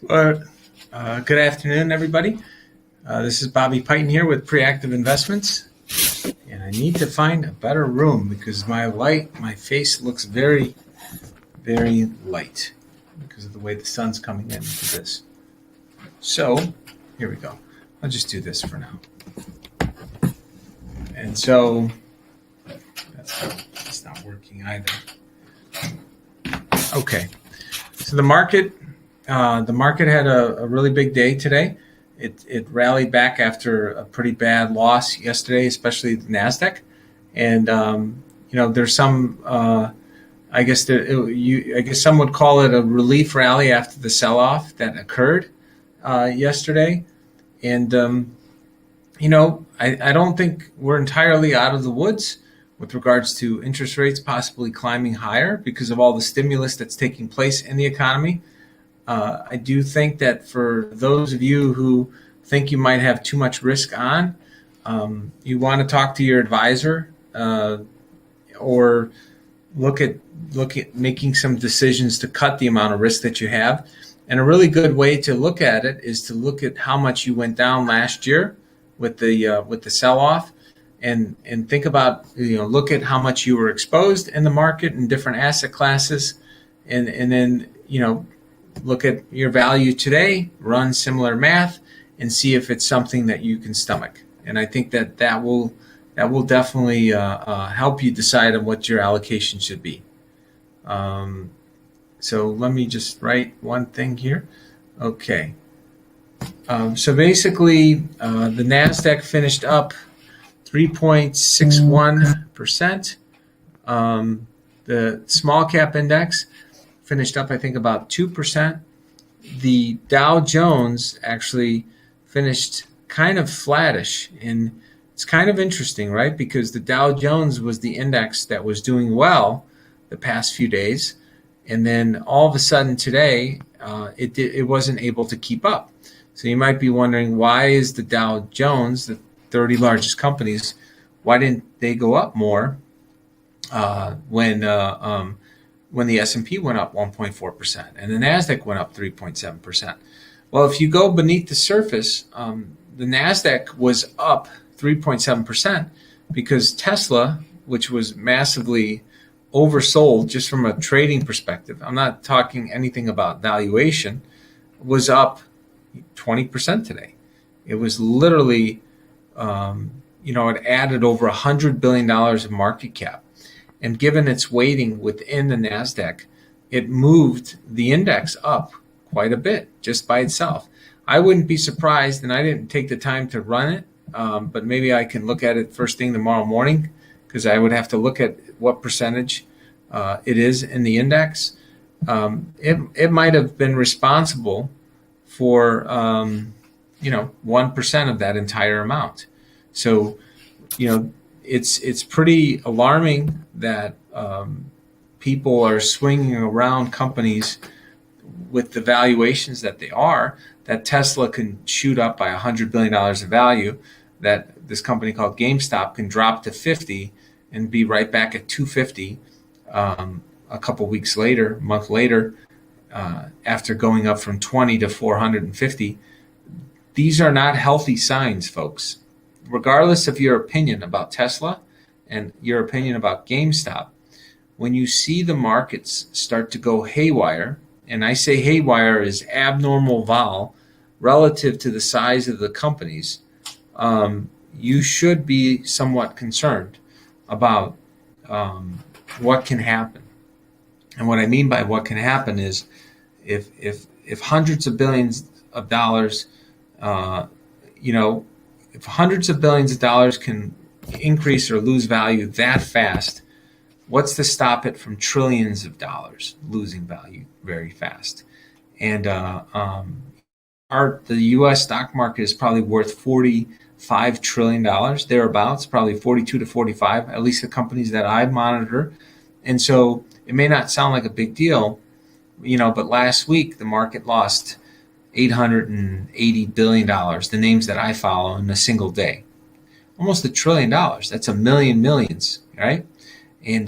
Well, good afternoon, everybody. This is Bobby Piton here with Preactive Investments, and I need to find a better room because my face looks very, very light because of the way the sun's coming into this. So, here we go. I'll just do this for now. And so, that's not working either. Okay, so the market had a really big day today. It rallied back after a pretty bad loss yesterday, especially the Nasdaq. And there's some. I guess some would call it a relief rally after the sell-off that occurred yesterday. And I don't think we're entirely out of the woods with regards to interest rates possibly climbing higher because of all the stimulus that's taking place in the economy. I do think that for those of you who think you might have too much risk on, you want to talk to your advisor or look at making some decisions to cut the amount of risk that you have. And a really good way to look at it is to look at how much you went down last year with the sell-off, and think about look at how much you were exposed in the market in different asset classes, and then look at your value today, run similar math, and see if it's something that you can stomach. And I think that will definitely help you decide on what your allocation should be. So let me just write one thing here. Okay. So basically, the Nasdaq finished up 3.61%. The small cap index finished up, I think, about 2%. The Dow Jones actually finished kind of flattish. And it's kind of interesting, right? Because the Dow Jones was the index that was doing well the past few days. And then all of a sudden today, it wasn't able to keep up. So you might be wondering, why is the Dow Jones, the 30 largest companies, why didn't they go up more when the S&P went up 1.4% and the Nasdaq went up 3.7%? Well, if you go beneath the surface, the Nasdaq was up 3.7% because Tesla, which was massively oversold just from a trading perspective, I'm not talking anything about valuation, was up 20% today. It was literally, it added over $100 billion of market cap. And given its weighting within the Nasdaq, it moved the index up quite a bit just by itself. I wouldn't be surprised, and I didn't take the time to run it, but maybe I can look at it first thing tomorrow morning, because I would have to look at what percentage it is in the index. It might have been responsible for 1% of that entire amount. So, it's pretty alarming that people are swinging around companies with the valuations that they are, that Tesla can shoot up by $100 billion of value, that this company called GameStop can drop to 50 and be right back at 250 a couple weeks later, a month later, after going up from 20 to 450. These are not healthy signs, folks. Regardless of your opinion about Tesla and your opinion about GameStop, when you see the markets start to go haywire, and I say haywire is abnormal vol relative to the size of the companies, you should be somewhat concerned about what can happen. And what I mean by what can happen is if hundreds of billions of dollars, if hundreds of billions of dollars can increase or lose value that fast, what's to stop it from trillions of dollars losing value very fast? And the U.S. stock market is probably worth $45 trillion, thereabouts, probably 42 to 45, at least the companies that I monitor. And so it may not sound like a big deal, but last week the market lost $880 billion, the names that I follow, in a single day. Almost $1 trillion. That's a million millions, right? And,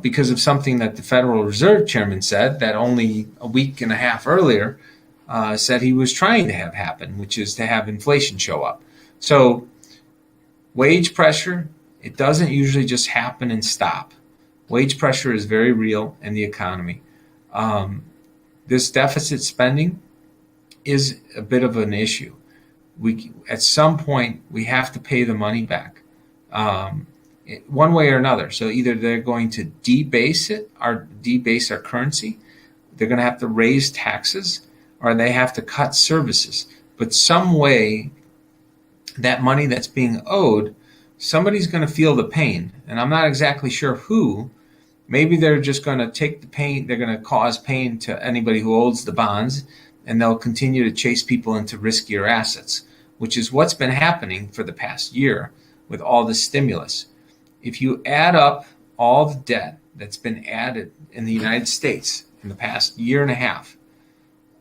because of something that the Federal Reserve Chairman said that only a week and a half earlier, said he was trying to have happen, which is to have inflation show up. So wage pressure, it doesn't usually just happen and stop. Wage pressure is very real in the economy. This deficit spending is a bit of an issue. At some point, we have to pay the money back, one way or another. So either they're going to debase our currency, they're going to have to raise taxes, or they have to cut services. But some way, that money that's being owed, somebody's going to feel the pain. And I'm not exactly sure who. Maybe they're just going to take the pain. They're going to cause pain to anybody who owns the bonds, and they'll continue to chase people into riskier assets, which is what's been happening for the past year with all the stimulus. If you add up all the debt that's been added in the United States in the past year and a half,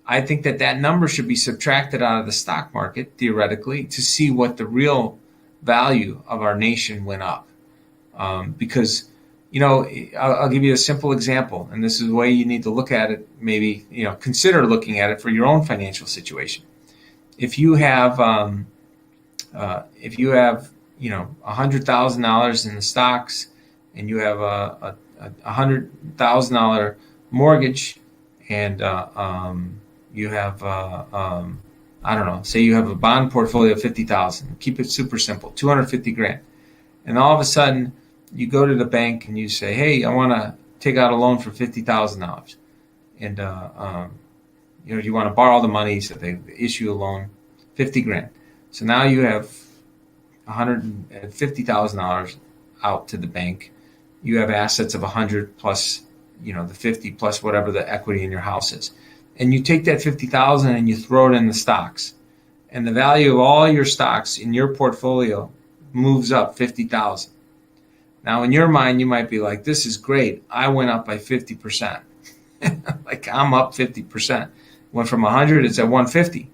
I think that number should be subtracted out of the stock market, theoretically, to see what the real value of our nation went up. Because, I'll give you a simple example, and this is the way you need to look at it, maybe, consider looking at it for your own financial situation. If you have, $100,000 in the stocks, and you have a $100,000 mortgage, and you have, say you have a bond portfolio of $50,000. Keep it super simple, $250,000, and all of a sudden you go to the bank and you say, "Hey, I want to take out a loan for $50,000," and you want to borrow the money, so they issue a loan, $50,000. So now you have $150,000 out to the bank. You have assets of 100 plus, the 50 plus whatever the equity in your house is. And you take that 50,000 and you throw it in the stocks. And the value of all your stocks in your portfolio moves up 50,000. Now in your mind, you might be like, this is great. I went up by 50%. Like I'm up 50%. Went from 100, it's at 150.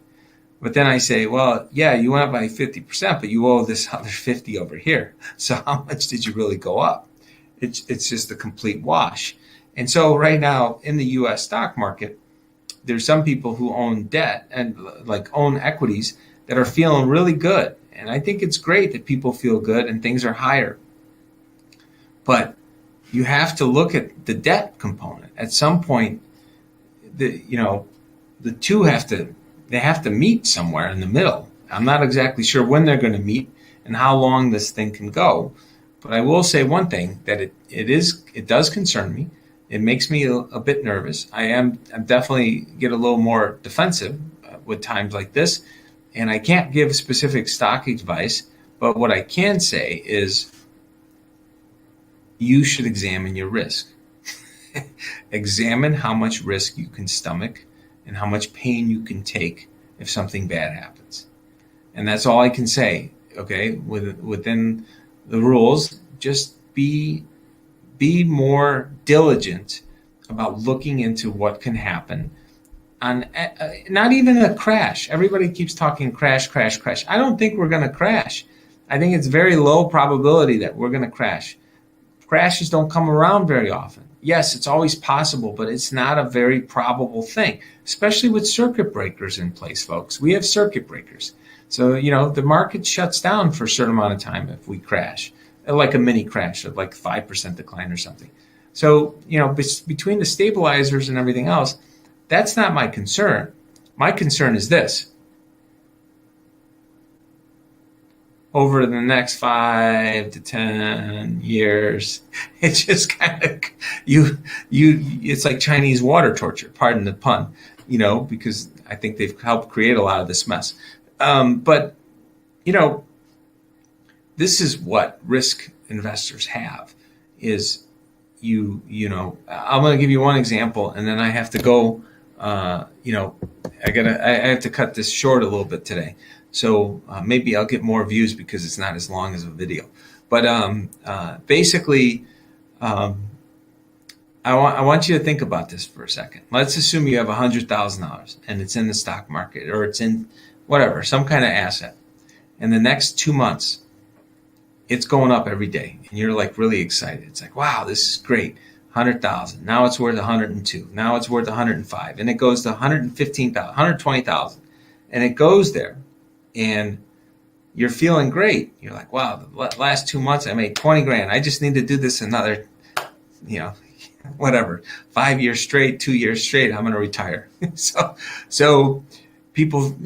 But then I say, well, yeah, you went up by 50%, but you owe this other 50 over here. So how much did you really go up? It's just a complete wash. And so right now in the U.S. stock market, there's some people who own debt and own equities that are feeling really good. And I think it's great that people feel good and things are higher. But you have to look at the debt component. At some point, the two have to meet somewhere in the middle. I'm not exactly sure when they're going to meet and how long this thing can go. But I will say one thing, that it does concern me. It makes me a bit nervous. I'm definitely get a little more defensive with times like this. And I can't give specific stock advice, but what I can say is you should examine your risk. Examine how much risk you can stomach and how much pain you can take if something bad happens. And that's all I can say, okay? Within the rules, just be more diligent about looking into what can happen on not even a crash. Everybody keeps talking crash. I don't think we're going to crash. I think it's very low probability that we're going to crash. Crashes don't come around very often. Yes, it's always possible, but it's not a very probable thing, especially with circuit breakers in place, folks. We have circuit breakers. So, the market shuts down for a certain amount of time if we crash, like a mini crash of like 5% decline or something. So, between the stabilizers and everything else, that's not my concern. My concern is this. Over the next 5 to 10 years, it's just kind of it's like Chinese water torture, pardon the pun, because I think they've helped create a lot of this mess. But this is what risk investors have is I'm going to give you one example, and then I have to go. I have to cut this short a little bit today. So maybe I'll get more views because it's not as long as a video. But basically, I want you to think about this for a second. Let's assume you have $100,000 and it's in the stock market, or it's in whatever, some kind of asset. In the next 2 months, it's going up every day, and you're like really excited. It's like, wow, this is great. 100,000. Now it's worth 102. Now it's worth 105, and it goes to 115,000, 120,000, and it goes there, and you're feeling great. You're like, wow, the last 2 months I made 20 grand. I just need to do this another, whatever, 5 years straight, 2 years straight. I'm going to retire. So people,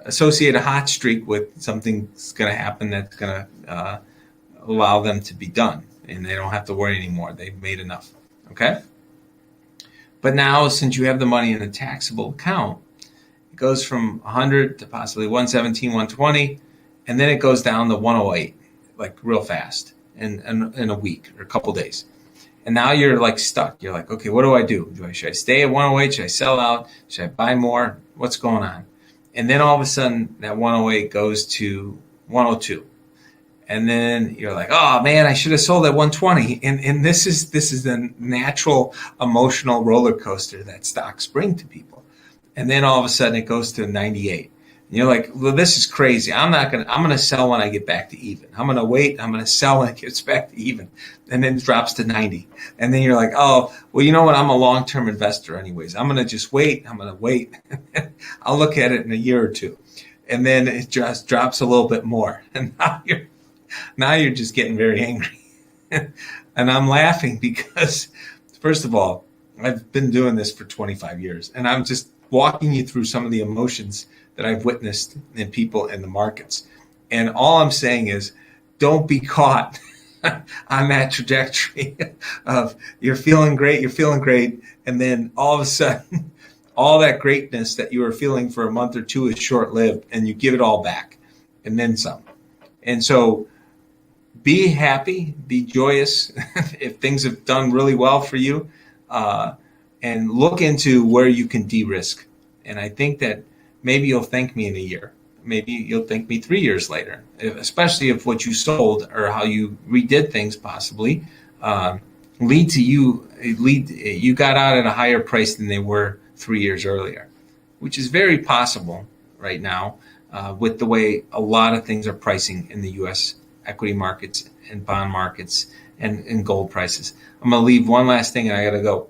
associate a hot streak with something's going to happen that's going to allow them to be done, and they don't have to worry anymore. They've made enough. Okay. But now, since you have the money in a taxable account, it goes from 100 to possibly 117, 120, and then it goes down to 108, like real fast in a week or a couple days. And now you're like stuck. You're like, okay, what do I do? Should I stay at 108? Should I sell out? Should I buy more? What's going on? And then all of a sudden that 108 goes to 102. And then you're like, oh man, I should have sold at 120. And this is the natural emotional roller coaster that stocks bring to people. And then all of a sudden it goes to 98. And you're like, well, this is crazy. I'm going to sell when I get back to even. I'm going to wait. I'm going to sell when it gets back to even. And then it drops to 90. And then you're like, oh, well, you know what? I'm a long-term investor anyways. I'm going to just wait. I'm going to wait. I'll look at it in a year or two. And then it just drops a little bit more. And now you're just getting very angry. And I'm laughing because, first of all, I've been doing this for 25 years. And I'm just walking you through some of the emotions that I've witnessed in people in the markets. And all I'm saying is, don't be caught on that trajectory of you're feeling great, and then all of a sudden, all that greatness that you were feeling for a month or two is short-lived, and you give it all back, and then some. And so be happy, be joyous if things have done really well for you, and look into where you can de-risk. And I think that maybe you'll thank me in a year. Maybe you'll thank me 3 years later, especially if what you sold or how you redid things possibly you got out at a higher price than they were 3 years earlier, which is very possible right now with the way a lot of things are pricing in the U.S. equity markets and bond markets and gold prices. I'm going to leave one last thing and I got to go.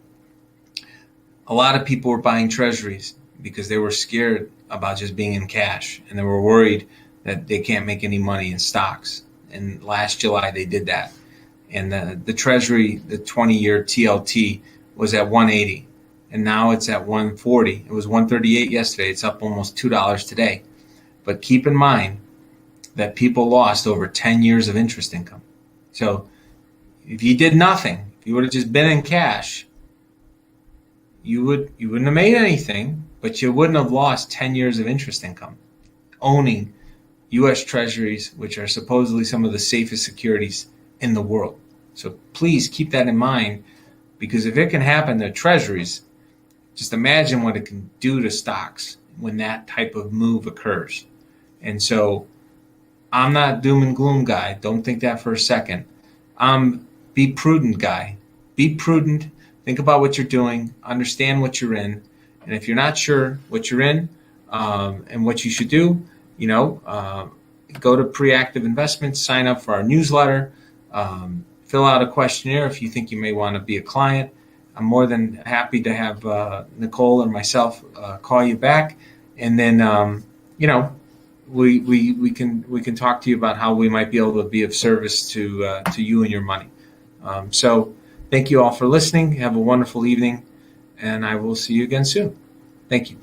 A lot of people were buying treasuries because they were scared about just being in cash, and they were worried that they can't make any money in stocks. And last July they did that. And the Treasury, the 20-year TLT, was at 180, and now it's at 140. It was 138 yesterday. It's up almost $2 today. But keep in mind that people lost over 10 years of interest income. So if you did nothing, if you would have just been in cash, you wouldn't have made anything, but you wouldn't have lost 10 years of interest income owning U.S. Treasuries, which are supposedly some of the safest securities in the world. So please keep that in mind, because if it can happen to Treasuries, just imagine what it can do to stocks when that type of move occurs. And so I'm not doom and gloom guy. Don't think that for a second. I'm be prudent guy. Be prudent. Think about what you're doing. Understand what you're in. And if you're not sure what you're in and what you should do, go to Preactive Investments, sign up for our newsletter, fill out a questionnaire if you think you may want to be a client. I'm more than happy to have Nicole or myself call you back, and then we can talk to you about how we might be able to be of service to you and your money. So thank you all for listening. Have a wonderful evening, and I will see you again soon. Thank you.